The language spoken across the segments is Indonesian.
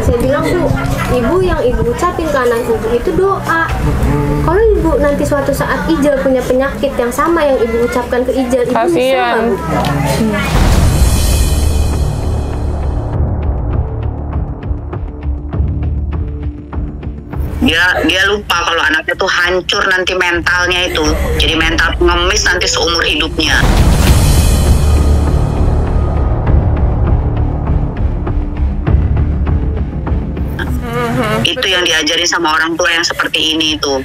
saya bilang tuh, ibu yang ibu ucapin ke anak ibu itu doa. Kalau ibu nanti suatu saat Ijal punya penyakit yang sama yang ibu ucapkan ke Ijal, ibu nyesel Bu. Dia lupa kalau anaknya tuh hancur nanti mentalnya itu, jadi mental pengemis nanti seumur hidupnya. Itu yang diajarin sama orang tua yang seperti ini tuh.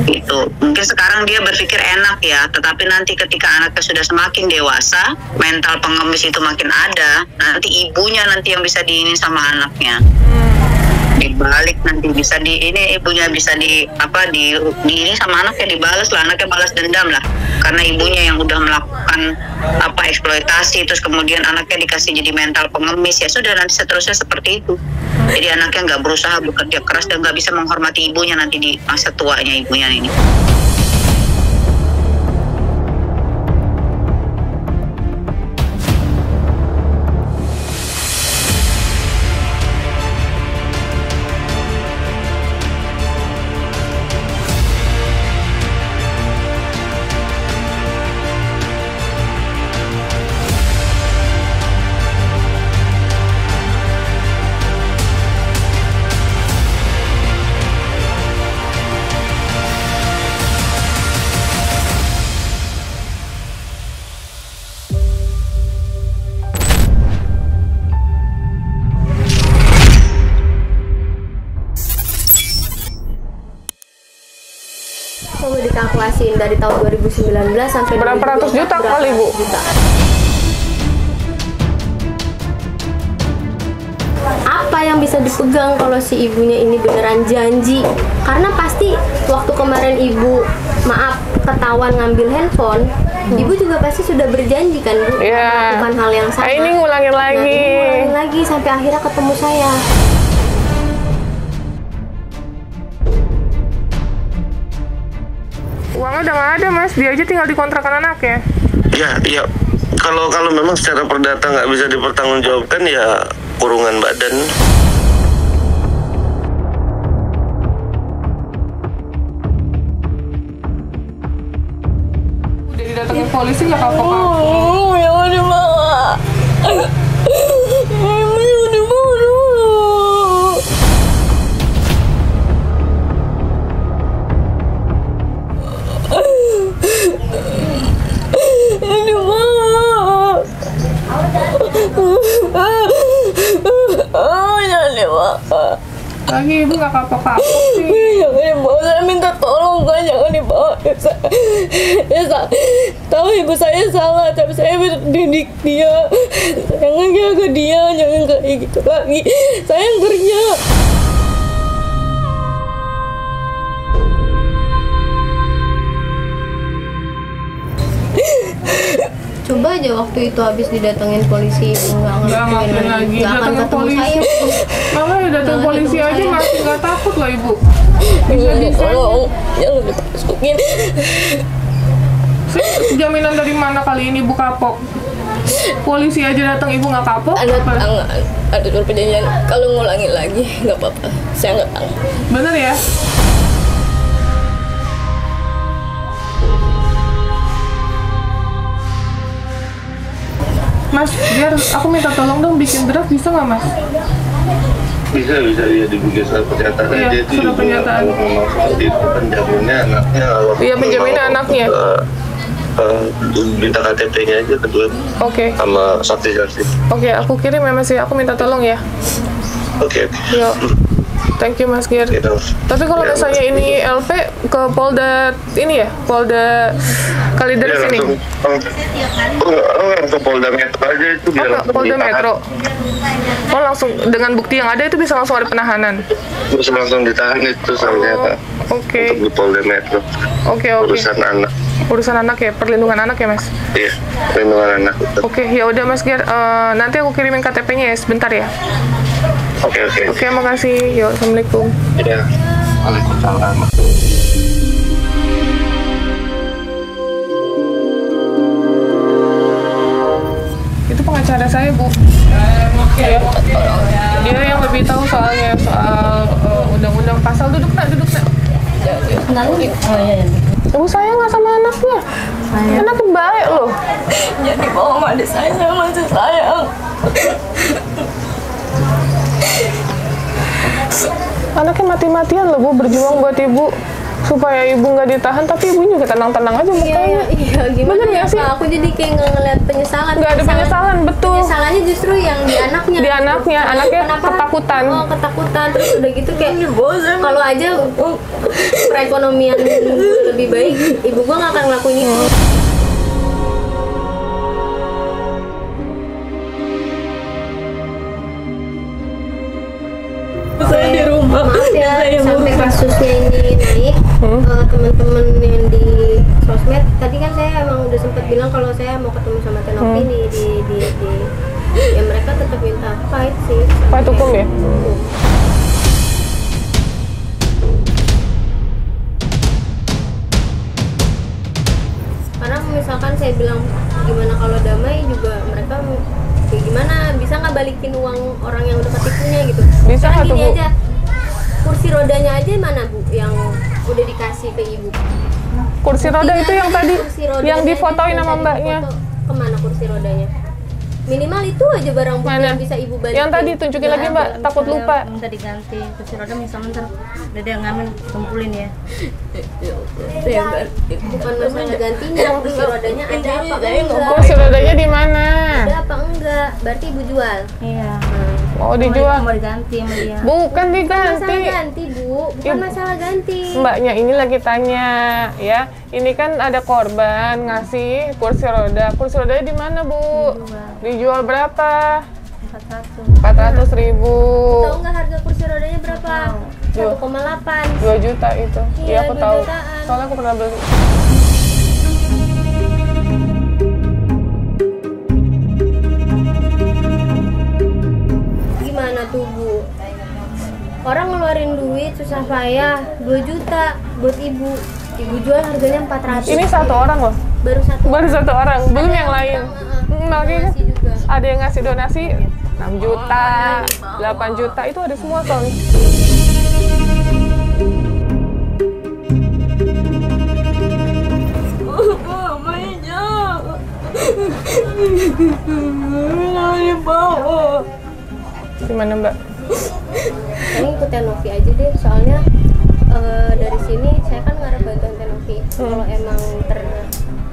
Gitu. Mungkin sekarang dia berpikir enak ya, tetapi nanti ketika anaknya sudah semakin dewasa, mental pengemis itu makin ada, nanti ibunya nanti yang bisa diinin sama anaknya. Dibalik nanti bisa ini ibunya bisa di ini sama anaknya, dibalas lah, anaknya balas dendam lah karena ibunya yang udah melakukan eksploitasi, terus kemudian anaknya dikasih jadi mental pengemis, ya sudah nanti seterusnya seperti itu. Jadi anaknya nggak berusaha bekerja keras dan nggak bisa menghormati ibunya nanti di masa tuanya ibunya ini. Coba dikalkulasiin dari tahun 2019 sampai berapa ratus juta kali Bu? Apa yang bisa dipegang kalau si ibunya ini beneran janji? Karena pasti waktu kemarin ibu ketahuan ngambil handphone, ibu juga pasti sudah berjanji kan Bu, melakukan hal yang sama. Ini ngulangin lagi. Ngulangin lagi sampai akhirnya ketemu saya. Uangnya udah nggak ada Mas, dia aja tinggal di kontrakan anaknya. Ya. Kalau memang secara perdata nggak bisa dipertanggungjawabkan, ya kurungan badan. Udah didatengin polisi nggak kapok-kapok? Jangan dibawa. Lagi ibu nggak kapok-kapok sih. Jangan dibawa, saya minta tolong kan, jangan dibawa. Saya tahu ibu saya salah, tapi saya didik dia. Jangan jaga dia, jangan kayak gitu lagi. Saya yang kerja. Coba aja waktu itu habis didatengin polisi, nggak ngakuin lagi, nggak akan ketemu saya. Makanya datang polisi aja masih nggak takut loh ibu. Bisa tolong, jangan dimasukin. Jaminan dari mana kali ini Bu kapok? Polisi aja datang ibu nggak kapok? Ada surat perjanjian, kalau ngulangin lagi nggak apa-apa, saya nggak tahu. Bener ya? Mas, biar aku minta tolong dong bikin draft, bisa nggak Mas? Bisa ya, dibikin surat pernyataan aja itu surat pernyataan. Memang seperti itu penjaminnya anaknya. Iya, penjaminnya anaknya. Minta KTP-nya aja kedua. Oke. Sama saksi-saksi. Oke, aku kirim ya Mas ya, aku minta tolong ya. Oke. Yuk. Thank you Mas Gir. Tapi kalau misalnya ini LP ke Polda ini ya, Polda Kalideres ini. Langsung Polda Metro aja itu biar langsung Polda ditahan. Metro. Oh langsung dengan bukti yang ada itu bisa langsung ada penahanan. Bisa langsung ditahan itu soalnya. Oke. Untuk di Polda Metro. Oke. Urusan anak. Urusan anak ya, perlindungan anak ya Mas. Iya, perlindungan anak. Oke, ya udah Mas Gir. Nanti aku kirimin KTP-nya ya sebentar ya. Oke, makasih. Yuk, assalamualaikum. Iya. Waalaikumsalam. Itu pengacara saya Bu. Dia yang lebih tahu soalnya. Ibu sayang nggak sama anaknya? Anaknya baik loh. Jadi bohong adik saya masih sayang. Anaknya mati-matian loh Bu, berjuang buat ibu supaya ibu nggak ditahan, tapi ibu juga tenang-tenang aja mukanya. Iya, gimana Bener ya nggak sih? Pak? Aku jadi kayak nggak ngeliat penyesalan. Nggak ada penyesalan, betul. Penyesalannya justru yang di anaknya. Di anaknya ketakutan. Oh, ketakutan. Terus udah gitu kayak kalau aja perekonomian lebih baik, ibu gua nggak akan ngelakuin itu. Saya di rumah. Maaf ya, sampai kasusnya ini naik, teman-teman yang di sosmed tadi kan saya emang udah sempat bilang kalau saya mau ketemu sama Tenopi di ya mereka tetap minta fight sih. Fight hukum ya? Karena misalkan saya bilang gimana kalau damai juga mereka kayak gimana, bisa nggak balikin uang orang yang udah ketipunya gitu. Bisa Karena nggak tuh, gini Bu? aja, kursi rodanya aja mana Bu yang udah dikasih ke ibu? Kursi roda itu yang tadi, Kursi rodanya yang difotoin aja sama yang mbaknya. difoto. Kemana kursi rodanya? Minimal itu aja barang bukti Mana? yang bisa ibu balikin. Yang tadi tunjukin lagi Mbak, takut lupa. Minta diganti kursi roda, misalnya ntar udah dia ngamen kumpulin ya. Bukan masalah gantinya, kursi rodanya ada apa enggak? Kursi rodanya di mana? Ada apa enggak? Berarti ibu jual. Iya. Mau dijual? Mau diganti sama dia. Bukan Masalah diganti. ganti Bu, bukan masalah ganti. Mbaknya ini lagi tanya ya, ini kan ada korban ngasih kursi roda. Kursi rodanya di mana Bu? Dijual berapa? 400.000. Tahu nggak harga kursi rodanya berapa? 1,8. 2 juta itu. Iya, Iya aku 2 tahu. jutaan. Soalnya aku pernah beli. Gimana tuh Bu? Orang ngeluarin duit susah payah 2 juta buat ibu. Ibu jual harganya 400. Ini satu orang loh. Baru satu Orang, belum yang lain. bilang, Makanya ngasih juga. ada yang ngasih donasi 6 juta, 8 juta, itu ada semua soalnya. Gimana Mbak? Ini ikut Tenopi aja deh, soalnya dari sini saya kan ngarep bantuan Tenopi. Kalau emang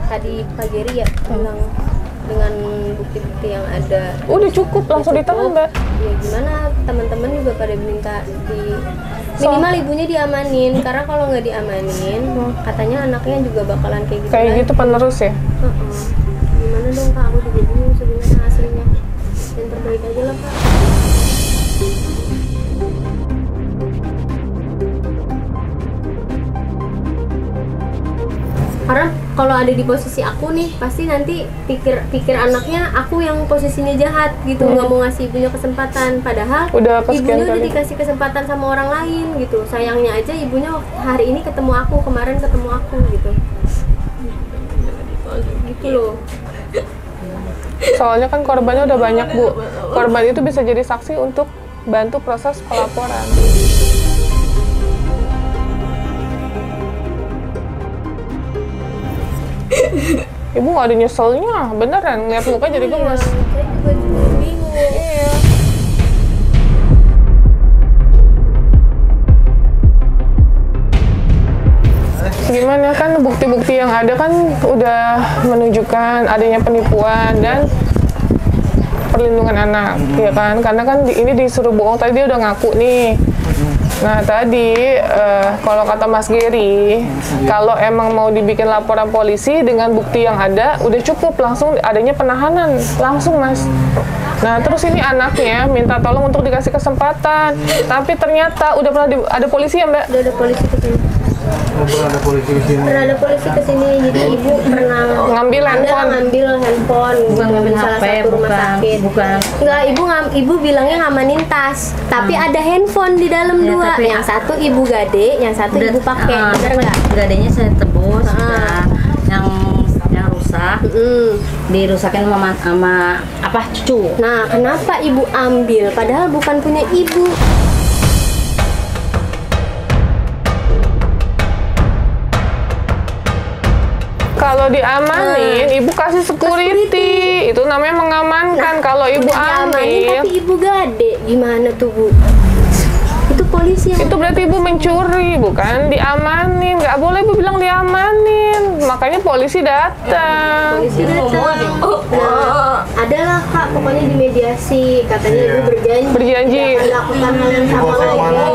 tadi Pak Geri ya bilang dengan bukti-bukti yang ada. Udah cukup, langsung ditahan Mbak. Ya gimana, teman-teman juga pada minta di minimal ibunya diamanin, karena kalau nggak diamanin katanya anaknya juga bakalan kayak gitu. Kayak gitu penerus ya? Gimana dong Kak, aku juga bingung sebenarnya hasilnya. Yang terbaik aja lah Kak. Karena kalau ada di posisi aku nih, pasti nanti pikir anaknya aku yang posisinya jahat gitu, nggak mau ngasih ibunya kesempatan. Padahal Udah kesekian ibunya udah kali. dikasih kesempatan sama orang lain gitu. Sayangnya aja ibunya hari ini ketemu aku, kemarin ketemu aku gitu. Gitu loh. Soalnya kan korbannya udah banyak Bu. Korban itu bisa jadi saksi untuk bantu proses pelaporan. Ibu nggak ada nyeselnya, beneran ngeliat muka jadi gemes. Saya juga bingung. Iya. Gimana kan bukti-bukti yang ada kan udah menunjukkan adanya penipuan dan perlindungan anak, ya kan? Karena kan ini disuruh bohong, tadi dia udah ngaku nih. Nah tadi kalau kata Mas Geri, kalau emang mau dibikin laporan polisi dengan bukti yang ada, udah cukup langsung adanya penahanan, langsung Mas. Nah terus ini anaknya minta tolong untuk dikasih kesempatan, tapi ternyata udah pernah ada polisi ya Mbak? Udah ada polisi kesini. Pernah ada polisi kesini, jadi ibu pernah Ngambil handphone. Bukan ngambil salah HP, satu rumah sakit. bukan. Enggak, ibu bilangnya ngamanin tas, tapi ada handphone di dalam Ya, dua. tapi Yang satu ibu gade, yang satu ibu pakai. Bener nggak? Gadenya saya tebus, udah. Yang rusak dirusakin sama apa cucu. Nah, kenapa ibu ambil? Padahal bukan punya ibu. diamanin, ibu kasih security. Itu namanya mengamankan. Kalau ibu diamanin ambil, tapi ibu gade, gimana tuh Bu? Itu polisi yang itu berarti ibu mencuri, bukan diamanin. Nggak boleh ibu bilang diamanin. Makanya polisi datang. polisi datang. Nah, adalah Kak, pokoknya dimediasi. Katanya ibu berjanji Berjanji. nggak akan lakukan hal yang sama lagi.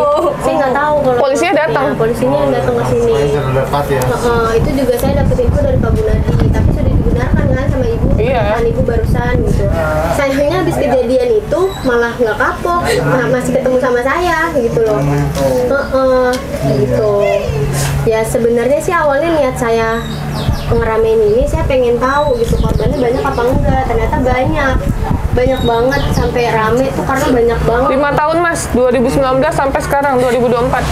Saya nggak tahu kalau Polisinya datang. Ya, polisinya yang datang ke sini. Terdekat ya. Itu juga saya dapat info dari Pak Gunadi, tapi sudah dibenarkan kan sama ibu. Iya. Kan ibu barusan gitu. Sayangnya habis kejadian itu malah nggak kapok, masih ketemu sama saya gitu loh. Gitu. Ya sebenarnya sih awalnya niat saya ngeramein ini, saya pengen tahu gitu korbannya banyak apa enggak. Ternyata banyak banget, sampai rame tuh karena banyak banget. 5 tahun Mas, 2019 sampai sekarang 2024.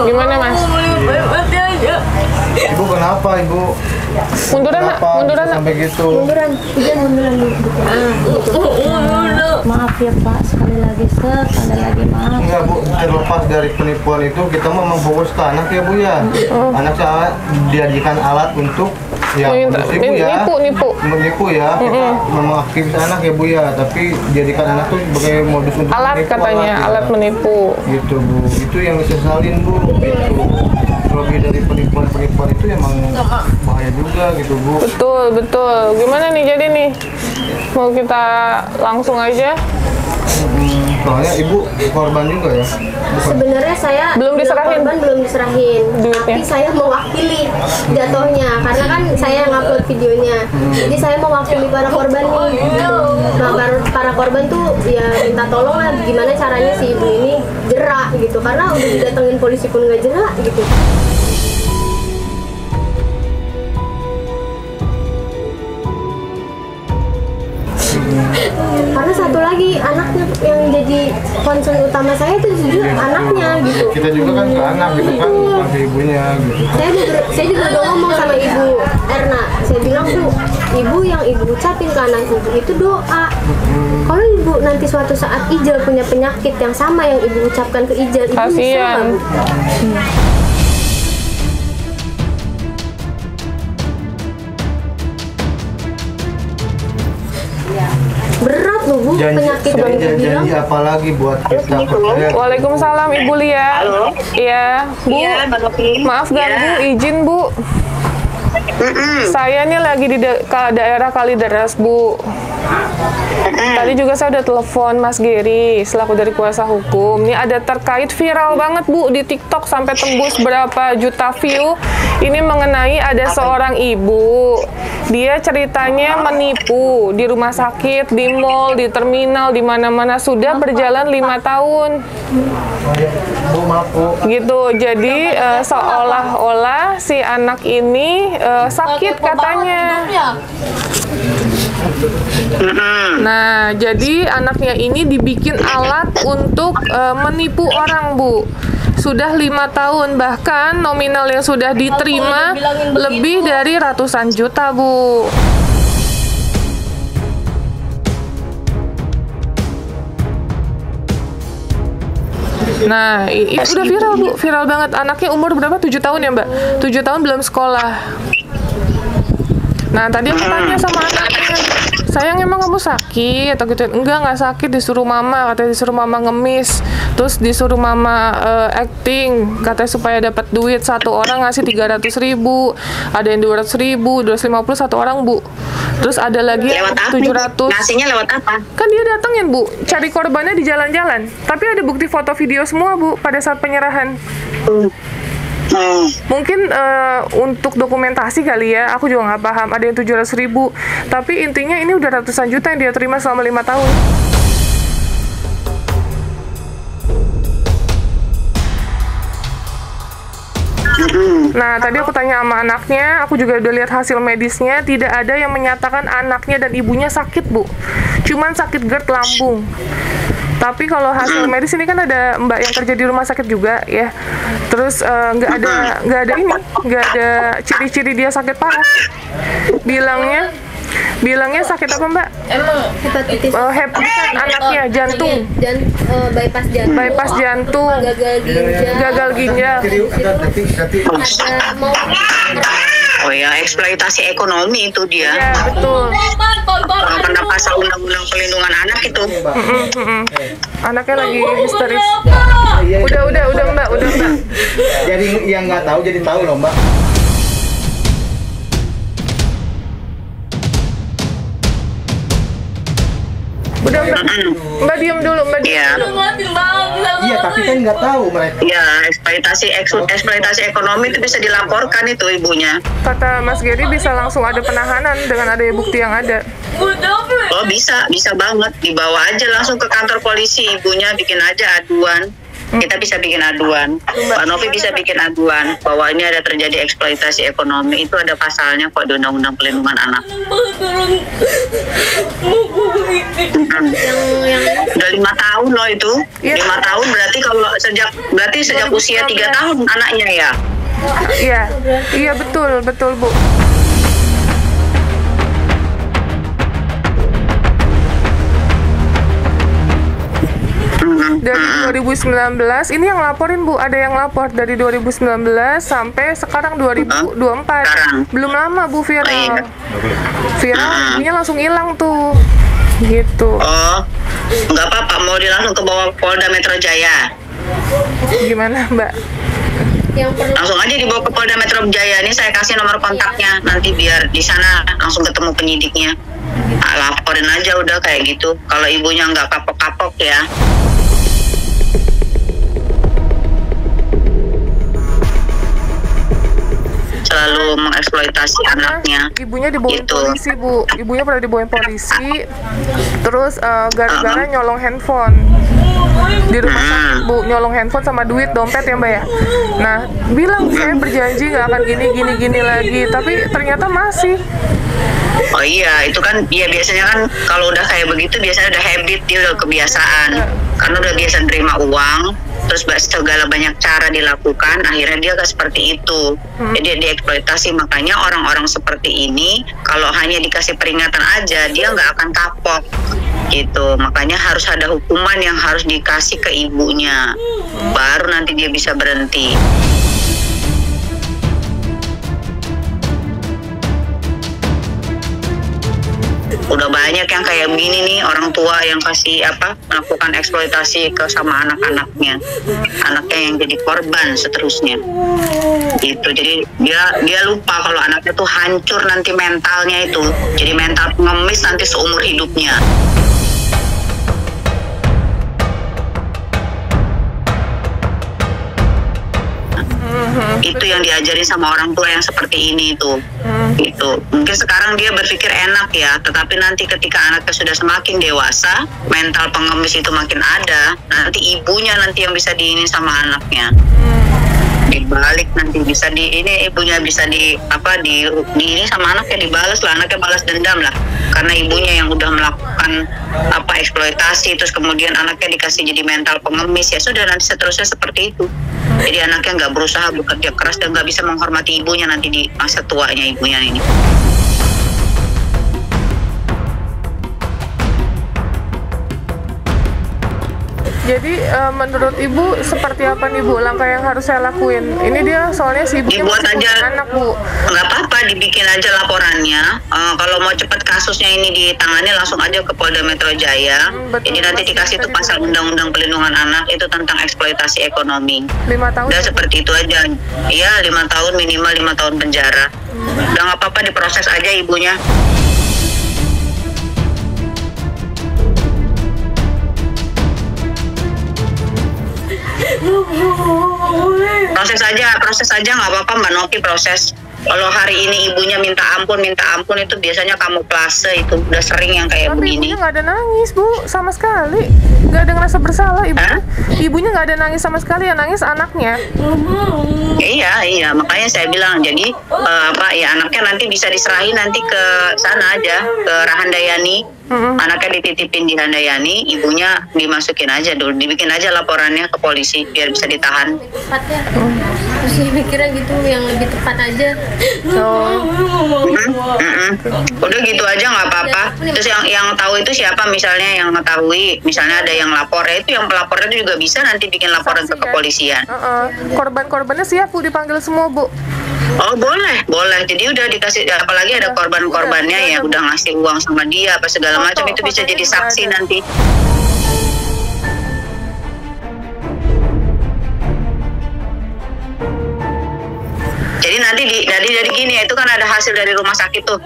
Gimana Mas? Ibu kenapa ibu? Munduran nak, Kenapa munduran bisa nak. sampai gitu? Munduran dulu. Maaf ya Pak, sekali lagi maaf. Enggak Bu, terlepas dari penipuan itu kita mau memfokus ke anak ya Bu ya. Anak saya diajikan alat untuk ya modus ibu ya. Nipu. Menipu ya. Kita memang aktivis anak ya Bu ya, tapi dijadikan anak tuh sebagai modus untuk Alat menipu, katanya, ya. alat menipu. Gitu Bu, itu yang disesalin Bu. Gitu. Lebih dari penipuan itu emang bahaya juga gitu Bu. Betul. Gimana nih jadi nih? Mau kita langsung aja? Soalnya ibu korban juga ya. Sebenarnya saya Belum diserahin? korban belum diserahin, Duitnya? tapi saya mewakili jatuhnya karena kan saya yang upload videonya. Jadi saya mewakili para korban nih. Nah, para korban tuh ya minta tolong lah gimana caranya si ibu ini jerak gitu, karena udah didatengin polisi pun nggak jerak gitu. Karena satu lagi anaknya yang jadi concern utama saya itu jujur anaknya gitu. Kita juga kan ke anak gitu kan, bukan ke ibunya gitu. Saya juga udah ngomong sama ibu Erna, saya bilang tuh ibu yang ibu ucapin ke anak ibu itu doa. Kalau ibu nanti suatu saat Ijal punya penyakit yang sama yang ibu ucapkan ke Ijal, ibu nyesel Kasian. nggak, Bu? Berat loh Bu, penyakit yang ibu bilang. Janji apa lagi buat kita percaya. Waalaikumsalam Ibu Lia. Halo. Iya, Bu. Iya, Mbak Novi. Maaf ganggu, Iya. izin Bu. Saya nih lagi di daerah Kalideres, Bu. Tadi juga saya udah telepon Mas Geri selaku dari kuasa hukum. Ini ada terkait viral banget Bu di TikTok sampai tembus berapa juta view. Ini mengenai ada seorang ibu. Dia ceritanya menipu di rumah sakit, di mall, di terminal, di mana-mana sudah berjalan 5 tahun. Bu maaf Bu. Gitu. Jadi seolah-olah si anak ini sakit katanya. Nah, jadi anaknya ini dibikin alat untuk menipu orang, Bu. Sudah 5 tahun, bahkan nominal yang sudah diterima lebih dari ratusan juta, Bu. Nah, itu udah viral, Bu. Viral banget. Anaknya umur berapa? 7 tahun ya, Mbak? 7 tahun belum sekolah. Nah, tadi aku tanya sama anaknya, sayang emang kamu sakit? Atau gitu, nggak sakit, disuruh mama, katanya disuruh mama ngemis, terus disuruh mama acting, katanya supaya dapat duit, satu orang ngasih 300.000, ada yang 200.000, 250 satu orang, Bu. Terus ada lagi yang Lewat apa? 700. Ngasihnya lewat apa? Kan dia datengin, Bu, cari korbannya di jalan-jalan. Tapi ada bukti foto video semua, Bu, pada saat penyerahan. Mungkin untuk dokumentasi kali ya, aku juga nggak paham. Ada yang 700.000, tapi intinya ini udah ratusan juta yang dia terima selama 5 tahun. Nah, tadi aku tanya sama anaknya, aku juga udah lihat hasil medisnya, tidak ada yang menyatakan anaknya dan ibunya sakit, Bu. Cuman sakit GERD lambung. Tapi kalau hasil medis ini kan ada Mbak yang kerja di rumah sakit juga ya. Terus nggak ada ciri-ciri dia sakit parah. Bilangnya Bilangnya sakit apa Mbak? Hepatitis. Bukan anaknya, jantung. Bypass jantung. Bypass jantung. Gagal ginjal. Mau Oh ya, eksploitasi ekonomi itu dia. Ya betul. Orang pernah pasal undang-undang pelindungan anak itu. Anaknya lagi histeris. Udah Mbak. Jadi yang nggak tahu jadi tahu loh Mbak. Udah Mbak diem dulu, Mbak diem Iya. dulu. Iya, tapi kan nggak tahu mereka. Ya, eksploitasi ekonomi itu bisa dilaporkan itu ibunya. Kata Mas Geri bisa langsung ada penahanan dengan adanya bukti yang ada. Oh bisa banget. Dibawa aja langsung ke kantor polisi, ibunya bikin aja aduan. Kita bisa bikin aduan. Pak Novi bisa bikin aduan bahwa ini ada terjadi eksploitasi ekonomi. Itu ada pasalnya kok di Undang-Undang Pelindungan Anak. Udah 5 tahun loh itu. 5 tahun berarti kalau sejak usia 3 tahun anaknya ya. Iya betul Bu. Dari 2019, ini yang laporin Bu, ada yang lapor dari 2019 sampai sekarang 2024. Belum lama Bu viral. Ibunya langsung hilang tuh. Gitu. Oh, nggak apa-apa, mau langsung ke bawah Polda Metro Jaya. Gimana Mbak? Langsung aja dibawa ke Polda Metro Jaya. Ini saya kasih nomor kontaknya, nanti biar di sana langsung ketemu penyidiknya. Laporin aja udah kayak gitu. Kalau ibunya nggak kapok-kapok ya. Selalu mengeksploitasi anaknya. Ibunya dibawain Gitu. polisi Bu. Ibunya pernah dibawain polisi. Terus gara-gara nyolong handphone di rumah sakit Bu, nyolong handphone sama duit dompet ya Mbak ya. Nah bilang saya berjanji nggak akan gini lagi, tapi ternyata masih. Oh iya, itu kan ya biasanya kan kalau udah kayak begitu biasanya udah habit, dia udah kebiasaan. Karena udah biasa terima uang, terus segala banyak cara dilakukan, akhirnya dia gak seperti itu. Jadi dieksploitasi. Makanya orang-orang seperti ini kalau hanya dikasih peringatan aja, dia nggak akan kapok gitu. Makanya harus ada hukuman yang harus dikasih ke ibunya, baru nanti dia bisa berhenti. Udah banyak yang kayak begini nih, orang tua yang melakukan eksploitasi sama anak-anaknya, anaknya yang jadi korban seterusnya gitu. Jadi dia lupa kalau anaknya tuh hancur nanti mentalnya itu, jadi mental pengemis nanti seumur hidupnya. Itu yang diajarin sama orang tua yang seperti ini tuh. Gitu. Mungkin sekarang dia berpikir enak ya, tetapi nanti ketika anaknya sudah semakin dewasa, mental pengemis itu makin ada, nanti ibunya nanti yang bisa diinin sama anaknya. Dibalik nanti bisa ibunya bisa di ini sama anaknya, dibalas lah, anaknya balas dendam lah karena ibunya yang udah melakukan eksploitasi, terus kemudian anaknya dikasih jadi mental pengemis, ya sudah nanti seterusnya seperti itu. Jadi anaknya nggak berusaha bekerja keras dan nggak bisa menghormati ibunya nanti di masa tuanya ibunya ini. Jadi menurut Ibu seperti apa nih Bu langkah yang harus saya lakuin? Ini dia soalnya si ibunya dibuat masih aja punya anak Bu. Nggak apa-apa, dibikin aja laporannya. Kalau mau cepat kasusnya ini ditangani langsung aja ke Polda Metro Jaya. Betul, Jadi nanti dikasih tuh pasal Undang-Undang Pelindungan Anak itu tentang eksploitasi ekonomi. 5 tahun. Udah seperti itu aja. Iya, 5 tahun minimal 5 tahun penjara. Udah nggak apa-apa, diproses aja ibunya. Proses aja nggak apa-apa Mbak Novi, proses. Kalau hari ini ibunya minta ampun itu biasanya kamuflase, itu udah sering yang kayak Tapi begini. ibunya nggak ada nangis Bu, sama sekali. Nggak ada ngerasa bersalah ibunya. Ibunya nggak ada nangis sama sekali, yang nangis anaknya. Iya, makanya saya bilang jadi anaknya nanti bisa diserahin nanti ke sana aja, ke Rahandayani. Anaknya dititipin di Handayani, ibunya dimasukin aja dulu, dibikin aja laporannya ke polisi biar bisa ditahan. Tepat ya. Terus saya mikirnya gitu yang lebih tepat aja. Udah gitu aja nggak apa-apa. Terus yang tahu itu siapa, misalnya yang mengetahui, misalnya ada yang lapor, ya itu yang pelapornya itu juga bisa nanti bikin laporan ke kepolisian. Korban-korbannya siap Bu dipanggil semua Bu? Oh boleh. Jadi udah dikasih, apalagi ada korban-korbannya ya udah ngasih uang sama dia apa segala macam, itu bisa jadi saksi nanti. Jadi nanti dari gini, itu kan ada hasil dari rumah sakit tuh,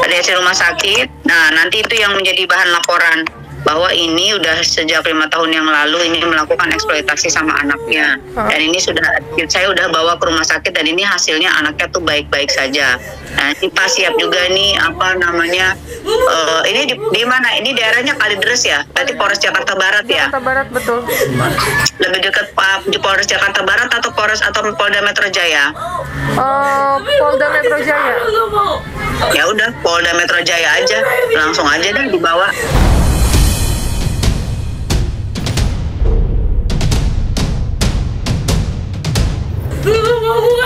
ada hasil rumah sakit. Nah nanti itu yang menjadi bahan laporan bahwa ini udah sejak 5 tahun yang lalu ini melakukan eksploitasi sama anaknya, dan ini saya udah bawa ke rumah sakit dan ini hasilnya anaknya tuh baik-baik saja. Nah ini pas siap juga nih apa namanya, ini di mana? Ini daerahnya Kalideres ya, berarti Polres Jakarta Barat ya? Jakarta Barat, betul. Lebih dekat di Polres Jakarta Barat atau Polda Metro Jaya? Polda Metro Jaya. Ya udah Polda Metro Jaya aja, langsung aja deh dibawa.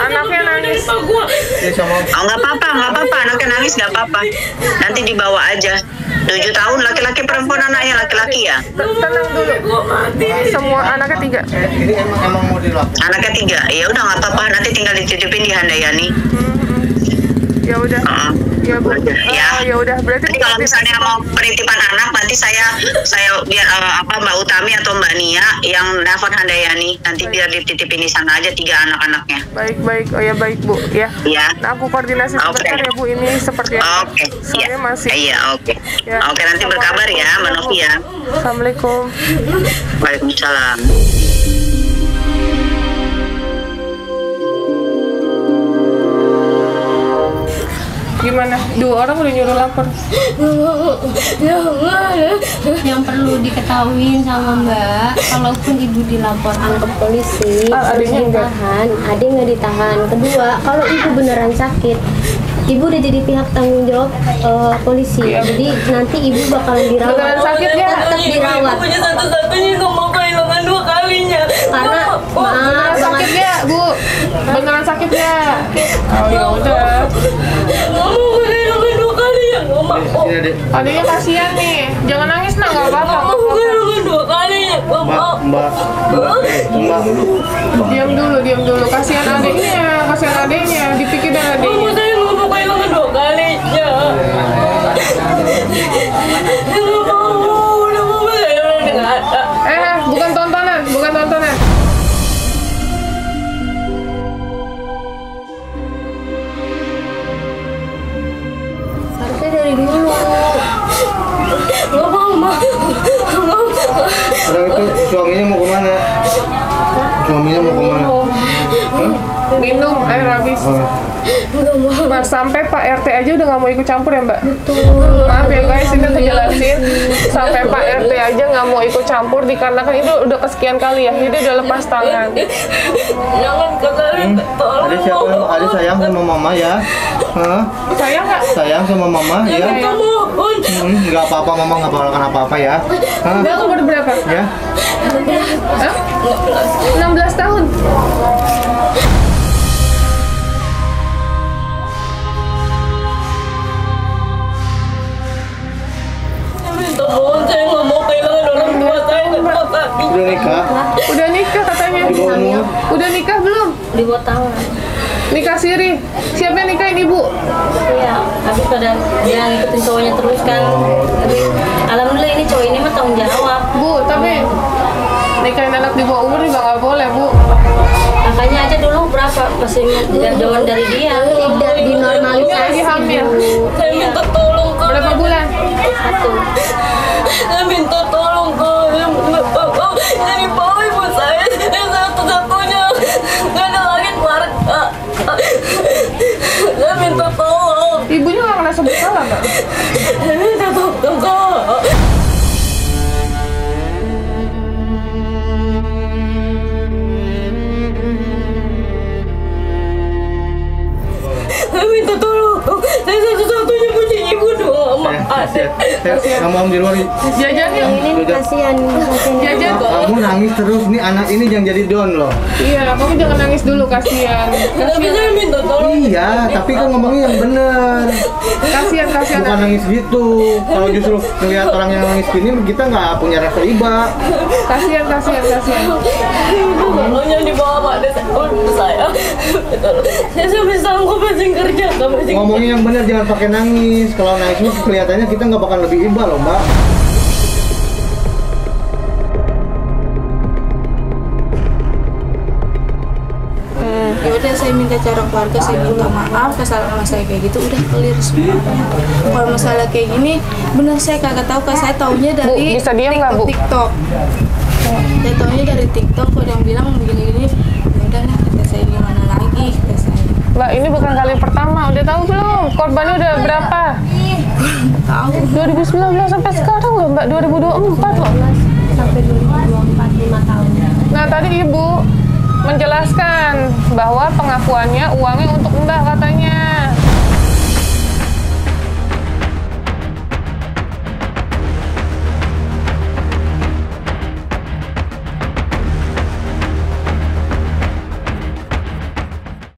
Anaknya nangis. Nggak apa-apa, anaknya nangis nggak apa-apa. Nanti dibawa aja. 7 tahun, laki-laki perempuan, anaknya laki-laki ya. Tenang dulu. Semua anaknya 3. Ini emang mau dilakukan. Anaknya 3, ya udah nggak apa-apa. Nanti tinggal dititipin di Handayani. Ya udah. Ya Bu. Ya udah, berarti nanti kalau misalnya mau penitipan anak, nanti saya biar Mbak Utami atau Mbak Nia yang nelfon Handayani, nanti biar dititipin di sana aja 3 anak-anaknya. Baik. Oh ya baik Bu, ya. Iya. Nah, aku koordinasi sebentar ya Bu, ini seperti apa? Oke. Soalnya masih. Iya, oke. Ya. Oke, nanti berkabar ya, Mbak Novi ya. Assalamualaikum. Waalaikumsalam. Gimana? 2 orang udah nyuruh lapor. Yang perlu diketahui sama Mbak, kalaupun ibu dilaporkan ke polisi, adiknya ditahan, adik nggak ditahan. Kedua, kalau ibu beneran sakit, ibu udah jadi pihak tanggung jawab polisi. Jadi nanti ibu bakalan dirawat. Beneran sakit ya? Tetap dirawat. Punya satu-satunya nggak mau kehilangan 2 kalinya. Karena Beneran sakit ya Bu? Beneran sakit ya? Oh ya udah. Nggak mau kehilangan 2 kalinya. Nggak mau. Adiknya kasihan nih. Jangan nangis nah, nggak apa-apa. Nggak mau kehilangan 2 kalinya. Nggak mau. Mbak. Diam dulu. Kasihan adiknya. Dipikir dan adiknya. Saya nggak mau kehilangan 2 kalinya. Bukan tontonan. harusnya dari dulu. Nggak mau. Sekarang itu suaminya mau kemana? Minum air habis. Mas, sampai Pak RT aja udah nggak mau ikut campur ya Mbak? Maaf ya guys, ini ngejelasin. Sampai Pak RT aja nggak mau ikut campur dikarenakan itu udah kesekian kali ya, jadi udah lepas tangan. Jangan kalian tolong. Ada sayang sama mama ya? Hah? Sayang nggak? Sayang sama mama ya? Nggak apa-apa, mama nggak bakal apa-apa ya? Hah? Mbak umur berapa? Ya? Hah? 16 tahun. Mohon, saya nggak mau kehilangan orang tua saya. Udah nikah? Udah nikah katanya. Udah nikah belum? Di bawah tangan. Nikah siri. Siapa yang nikahin ibu? Iya, habis pada dia ngikutin cowoknya terus kan. Tapi alhamdulillah ini cowok ini mah tanggung jawab. Bu, tapi nikahin anak di bawah umur juga nggak boleh Bu. Makanya aja dulu berapa masih jauhan dari dia. Tidak Lagi dinormalisasi. hamil. Saya minta tolong ke Berapa bulan? 1. saya minta tolong ke jadi bawa ibu saya satu-satunya, nggak ada lagi keluarga. Saya minta tolong. Ibunya nggak ngerasa bersalah Mbak? Saya minta tolong. Saya minta tolong. Saya satu-satunya punya ibu doang. Ada. Kamu di luar. Jajan ya? Yang ini kasihan. Jajan kok. Kamu nangis terus, nih anak ini yang jadi down loh. Iya, kamu jangan nangis dulu, kasihan. Tapi saya minta tolong. Iya, tapi kan ngomongnya yang bener. Kasihan. Bukan nangis gitu. Kalau justru ngeliat orang yang nangis gini, kita nggak punya rasa iba. Kasihan. Tolong yang dibawa Pak Desa saya. Saya sampai sanggup masih kerja. Ngomongnya yang bener, jangan pakai nangis. Kalau nangis itu kelihatannya kita nggak bakal lebih iba loh, Mbak. Ya udah, saya minta cara keluarga, saya minta maaf kesalahan saya kayak gitu, udah clear semuanya. Kalau masalah kayak gini, bener saya kagak tahu, saya taunya dari bisa diam nggak, Bu? TikTok. Saya taunya dari TikTok, kok yang bilang begini-gini. Ya udah lah, kata saya gimana lagi, kata saya. Mbak, ini bukan kali pertama, udah tahu belum? Korbannya udah berapa? Tahu. 2019 sampai sekarang loh, Mbak, 2024 loh. Sampai 2024, 5 tahun. Nah, tadi Ibu menjelaskan bahwa pengakuannya uangnya untuk Mbak katanya.